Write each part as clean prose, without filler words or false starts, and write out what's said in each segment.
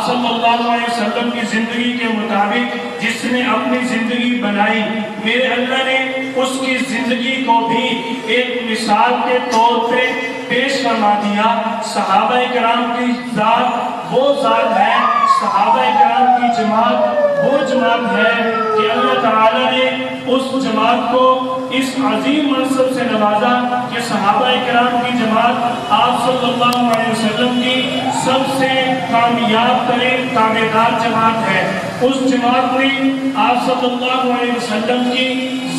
صلی اللہ علیہ وسلم کی زندگی کے مطابق جس نے اپنی زندگی بنائی، میرے اللہ نے اس کی زندگی کو بھی ایک مثال کے طور پہ پیش فرما دیا۔ صحابہ کرام کی ذات وہ ذات ہے، صحابہ کرام کی جماعت وہ جماعت ہے کہ اللہ تعالیٰ نے اس جماعت کو اس عظیم منصب سے نوازا کہ صحابہ کرام کی جماعت آپ صلی اللہ علیہ وسلم کی سب سے کامیاب ترین تابعدار جماعت ہے۔ اس جماعت نے آپ صلی اللہ علیہ وسلم کی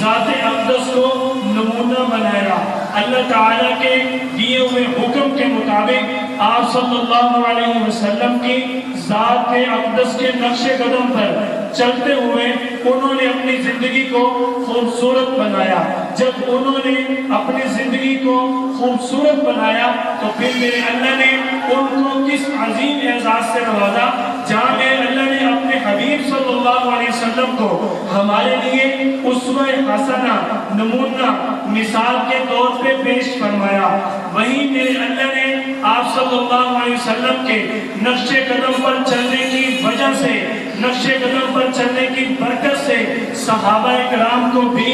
ذات اقدس کو نمونہ بنایا۔ اللہ تعالیٰ کے دیے ہوئے حکم کے مطابق آپ صلی اللہ علیہ وسلم کی ذات اقدس کے نقش قدم پر چلتے ہوئے انہوں نے اپنی زندگی کو خوبصورت بنایا۔ جب انہوں نے اپنی زندگی کو خوبصورت بنایا تو پھر میرے اللہ نے ان کو کس عظیم اعزاز سے نوازا، جہاں میرے اللہ نے اپنے حبیب صلی اللہ علیہ وسلم کو ہمارے لیے اسوہ حسنہ، نمونہ، مثال کے طور پہ پیش فرمایا۔ وہیں میرے اللہ نے آپ صلی اللہ علیہ وسلم کے نقش قدم پر چلنے کی وجہ سے، نقش قدم پر چلنے کی برکت سے صحابہ کرام کو بھی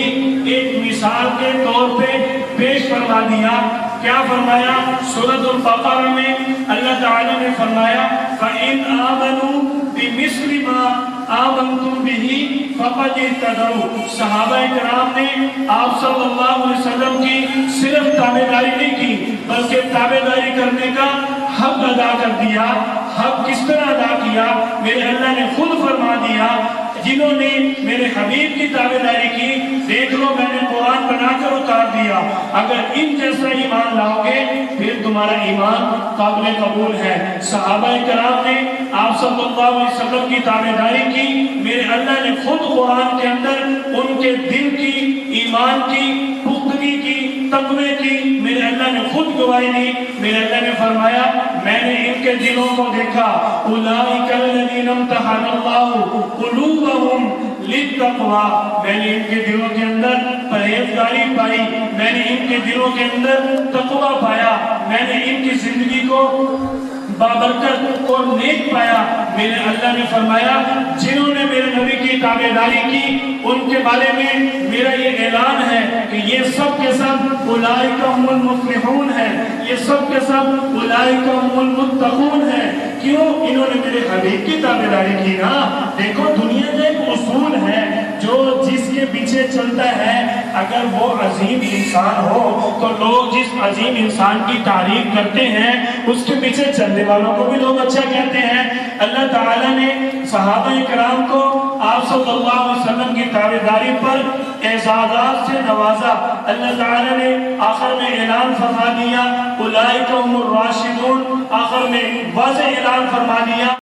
ایک مثال کے طور پہ پیش فرما دیا۔ کیا فرمایا؟ سورۃ البقرہ میں اللہ تعالیٰ نے فرمایا فَإِنْ آمَنُوا بِمِثْلِ مَا آمَنْتُمْ بِهِ فَقَدِ اهْتَدَوْا۔ صحابہ کرام نے آپ صلی اللہ علیہ وسلم کی صرف تابعداری نہیں کی بلکہ تابعداری کرنے کا حق ادا کر دیا۔ حق کس طرح ادا کیا؟ میرے اللہ نے خود فرما دیا جنہوں نے میرے حبیب کی تابعداری کی، دیکھ لو میں نے قرآن بنا کر اتار دیا، اگر ان جیسا ایمان لاؤ گے پھر تمہارا ایمان قابل قبول ہے۔ صحابہ کرام نے آپ صلی اللہ علیہ وسلم کی تابعداری کی، میرے اللہ نے خود قرآن کے اندر ان کے دل کی، ایمان کی، پختگی کی، تقوی کی میرے اللہ نے خود گواہی دی۔ میرے اللہ نے فرمایا میں نے ان کے دلوں کو دیکھا، اولئک الذین امتحن اللہ قلوبہم للتقوی، میں نے ان کے دلوں کے اندر پرہیزگاری پائی، میں نے ان کے دلوں کے اندر تقوی پایا، میں نے ان کی زندگی کو بابرکت اور نیک پایا۔ میرے اللہ نے فرمایا جنہوں نے میرے نبی کی تابعداری کی ان کے بارے میں میرا یہ اعلان ہے کہ یہ سب کے سب اولئک هم المفلحون ہے، یہ سب کے سب اولئک هم المتقون ہے۔ کیوں؟ انہوں نے میرے حبیب کی تابعداری کی نا۔ دیکھو دنیا کا ایک اصول ہے جو جس کے پیچھے چلتا ہے، اگر وہ عظیم انسان ہو تو لوگ جس عظیم انسان کی تعریف کرتے ہیں اس کے پیچھے چلنے والوں کو بھی لوگ اچھا کہتے ہیں۔ اللہ تعالیٰ نے صحابہ کرام کو آپ صلی اللہ علیہ وسلم کی تابعداری پر اعزازات سے نوازا۔ اللہ تعالیٰ نے آخر میں اعلان فرما دیا اولئک هم الراشدون، آخر میں واضح اعلان فرما دیا